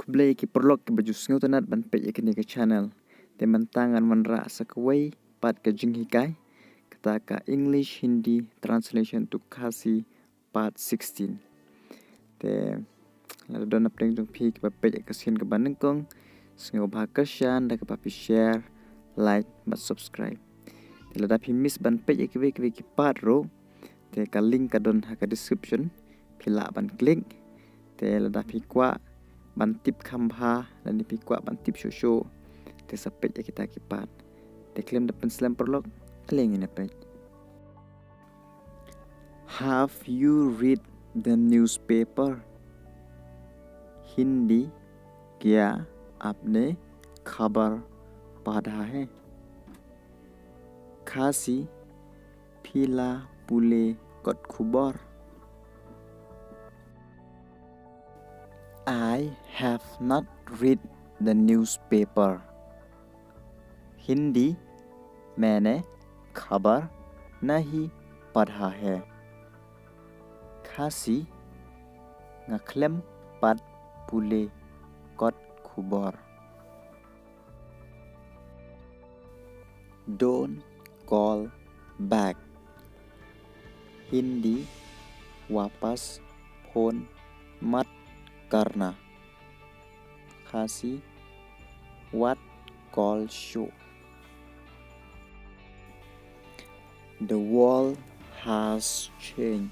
Sebelah iki perlok ke baju sengutanat ban pej ikini ke channel. Teman tangan menra sekway pat ke jinghikai. Kata ka English Hindi translation to Khasi part 16. Te lalu don update jong phi ke pej ke sin ke banengkong. Sengo bahakasyan da ke papi share, like, but subscribe. Te lada phi miss ban pej ke part ro. Te ka link ka don ha ka description. Pila ban klik. Te lada phi kwa ban tip khamha dan dipikwa ban tip shosho te sapet ya kita kipat te klaim depan selam perlok aleng ini pej. Have you read the newspaper? Hindi क्या आपने खबर पढ़ा है? खासी फिला पुले कट खुबर. I have not read the newspaper. Hindi मैंने खबर नहीं पढ़ा है. खासी ngaklem pat pule kot khubor. Don't call back. Hindi वापस फोन मत करना. खासी what call show. The world has changed.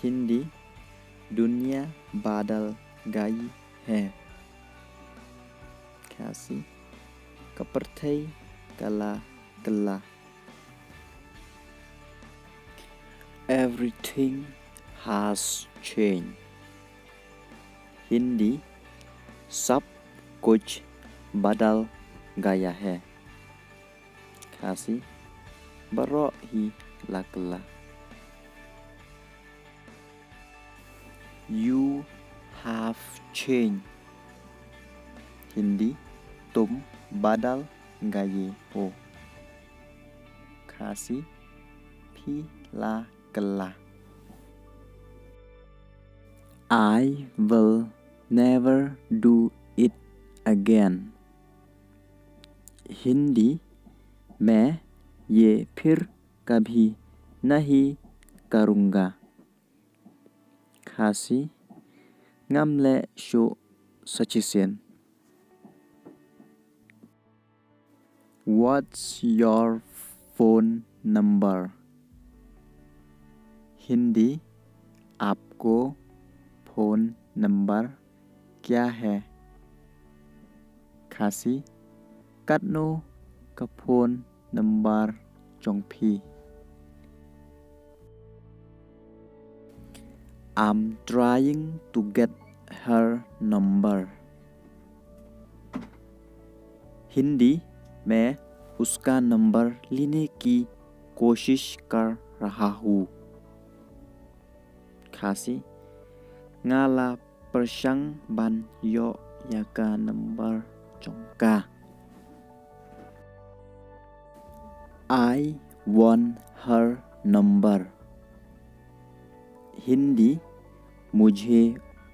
Hindi दुनिया बदल गई है. खासी seperti kala-kala. Everything has changed. Hindi सब कुछ बदल गया है. खासी बरो ही lakla. You have changed. Hindi तुम बदल गए हो. खासी भी lakla. I will never do it again. Hindi मैं ये फिर कभी नहीं करूँगा. खासी ngamle sho sachisen. What's your phone number? Hindi आपको फोन नंबर क्या है? खासी katno ka phone number chong phi. I'm trying to get her number. Hindi मैं उसका नंबर लेने की कोशिश कर रहा हूँ. खासी ngala persang ban yo yaka number chongka. I want her number. Hindi मुझे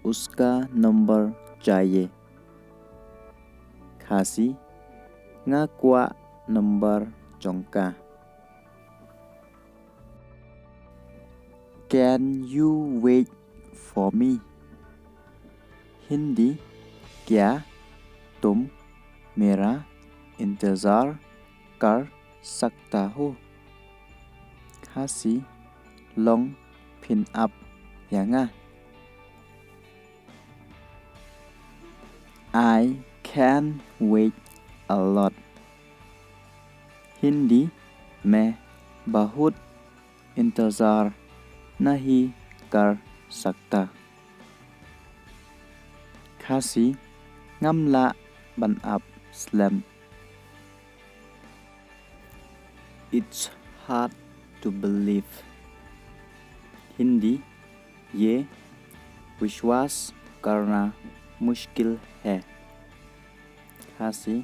उसका नंबर चाहिए. खासी ngakwa number chongka. Can you wait for me? Hindi क्या तुम मेरा इंतज़ार कर सकता हो? खासी long pin up yanga. I can wait a lot. Hindi मैं बहुत इंतज़ार नहीं कर सकता. खासी ngamla ban up slam. It's hard to believe. Hindi ये विश्वास करना मुश्किल है. खासी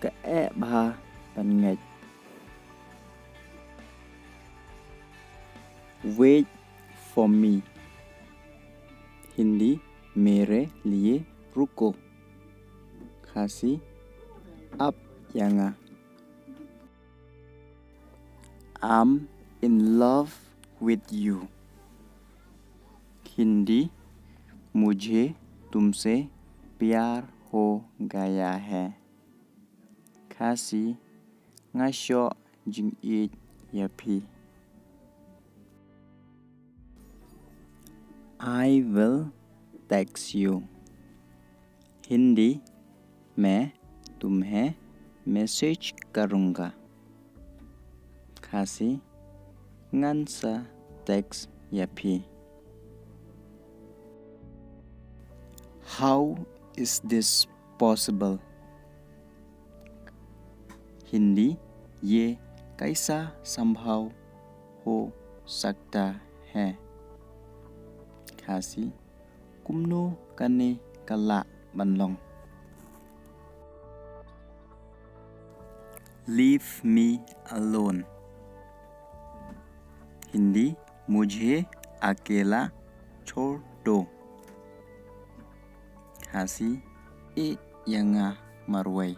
ke bha ban. Wait for me. Hindi मेरे लिए रुको. खासी आप यहाँ. I'm in love with you. Hindi मुझे तुमसे प्यार हो गया है. Khasi ngasyo jing it yapi. I will text you. Hindi मैं तुम्हें मैसेज करूँगा. Khasi ngansa text yapi. How is this possible? Hindi ये कैसा संभव हो सकता है. Khasi kumno kane kala banlong. Leave me alone. Hindi मुझे अकेला छोड़ दो. Khasi I yanga marway.